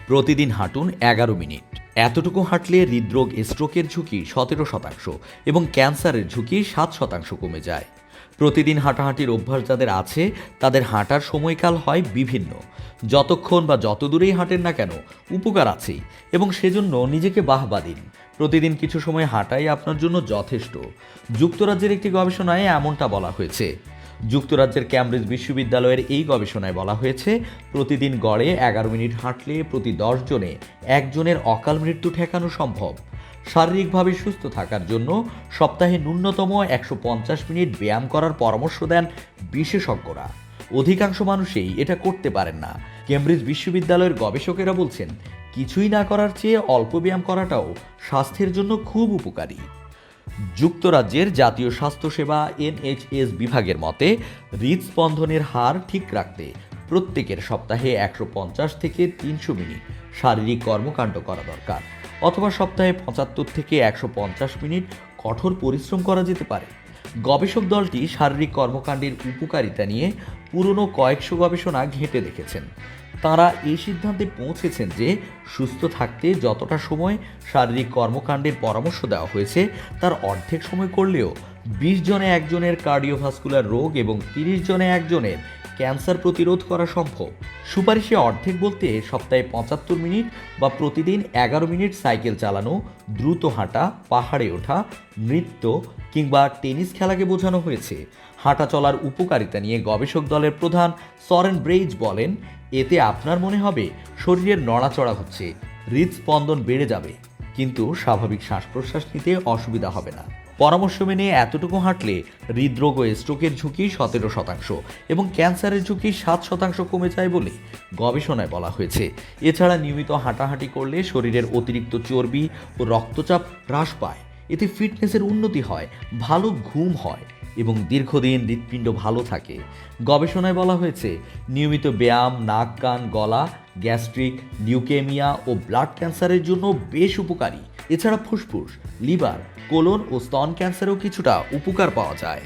প্রতিদিন হাঁটুন 11 মিনিট। এতটুকু হাঁটলে হৃদরোগ, স্ট্রোকের ঝুঁকি 17% এবং ক্যান্সারের ঝুঁকি 7% কমে যায়। প্রতিদিন হাঁটাহাঁটির অভ্যাস যাদের আছে তাদের হাঁটার সময়কাল হয় বিভিন্ন। যতক্ষণ বা যত দূরেই হাঁটেন না কেন উপকার আছেই, এবং সেজন্য নিজেকে বাহবা দিন। প্রতিদিন কিছু সময় হাঁটাই আপনার জন্য যথেষ্ট। যুক্তরাজ্যের একটি গবেষণায় এমনটা বলা হয়েছে। যুক্তরাজ্যের ক্যামব্রিজ বিশ্ববিদ্যালয়ের এই গবেষণায় বলা হয়েছে, প্রতিদিন গড়ে 11 মিনিট হাঁটলে প্রতি 10 জনে একজনের অকাল মৃত্যু ঠেকানো সম্ভব। শারীরিকভাবে সুস্থ থাকার জন্য সপ্তাহে ন্যূনতম 150 মিনিট ব্যায়াম করার পরামর্শ দেন বিশেষজ্ঞরা। অধিকাংশ মানুষই এটা করতে পারেন না। কেমব্রিজ বিশ্ববিদ্যালয়ের গবেষকেরা বলছেন, কিছুই না করার চেয়ে অল্প ব্যায়াম করাটাও স্বাস্থ্যের জন্য খুব উপকারী। যুক্তরাজ্যের জাতীয় স্বাস্থ্যসেবা NHS বিভাগের মতে, হৃদস্পন্দনের হার ঠিক রাখতে প্রত্যেকের সপ্তাহে 150 থেকে 300 মিনিট শারীরিক কর্মকাণ্ড করা দরকার, অথবা সপ্তাহে 75 থেকে 150 মিনিট কঠোর পরিশ্রম করা যেতে পারে। গবেষক দলটি শারীরিক কর্মকাণ্ডের উপকারিতা নিয়ে পুরনো কয়েকশো গবেষণা ঘেঁটে দেখেছেন। তাঁরা এই সিদ্ধান্তে পৌঁছেছেন যে সুস্থ থাকতে যতটা সময় শারীরিক কর্মকাণ্ডের পরামর্শ দেওয়া হয়েছে তার অর্ধেক সময় করলেও 20 জনে একজনের কার্ডিওভাস্কুলার রোগ এবং 30 জনে একজনের ক্যান্সার প্রতিরোধ করা সম্ভব। সুপারিশে অর্ধেক বলতে সপ্তাহে 75 মিনিট বা প্রতিদিন 11 মিনিট সাইকেল চালানো, দ্রুত হাঁটা, পাহাড়ে ওঠা, নৃত্য কিংবা টেনিস খেলাকে বোঝানো হয়েছে। হাঁটা চলার উপকারিতা নিয়ে গবেষক দলের প্রধান সরেন ব্রেইজ বলেন, এতে আপনার মনে হবে শরীরের নড়াচড়া হচ্ছে, হৃদস্পন্দন বেড়ে যাবে, কিন্তু স্বাভাবিক শ্বাস প্রশ্বাস নিতে অসুবিধা হবে না। পরামর্শ মেনে এতটুকু হাঁটলে হৃদরোগ ও স্ট্রোকের ঝুঁকি 17% এবং ক্যান্সারের ঝুঁকি 7% কমে যায় বলে গবেষণায় বলা হয়েছে। এছাড়া নিয়মিত হাঁটাহাঁটি করলে শরীরের অতিরিক্ত চর্বি ও রক্তচাপ হ্রাস পায়। এতে ফিটনেসের উন্নতি হয়, ভালো ঘুম হয় এবং দীর্ঘদিন হৃৎপিণ্ড ভালো থাকে। গবেষণায় বলা হয়েছে, নিয়মিত ব্যায়াম নাক, কান, গলা, গ্যাস্ট্রিক, লিউকেমিয়া ও ব্লাড ক্যান্সারের জন্য বেশ উপকারী। এছাড়া ফুসফুস, লিভার, কোলন ও স্তন ক্যান্সারেও কিছুটা উপকার পাওয়া যায়।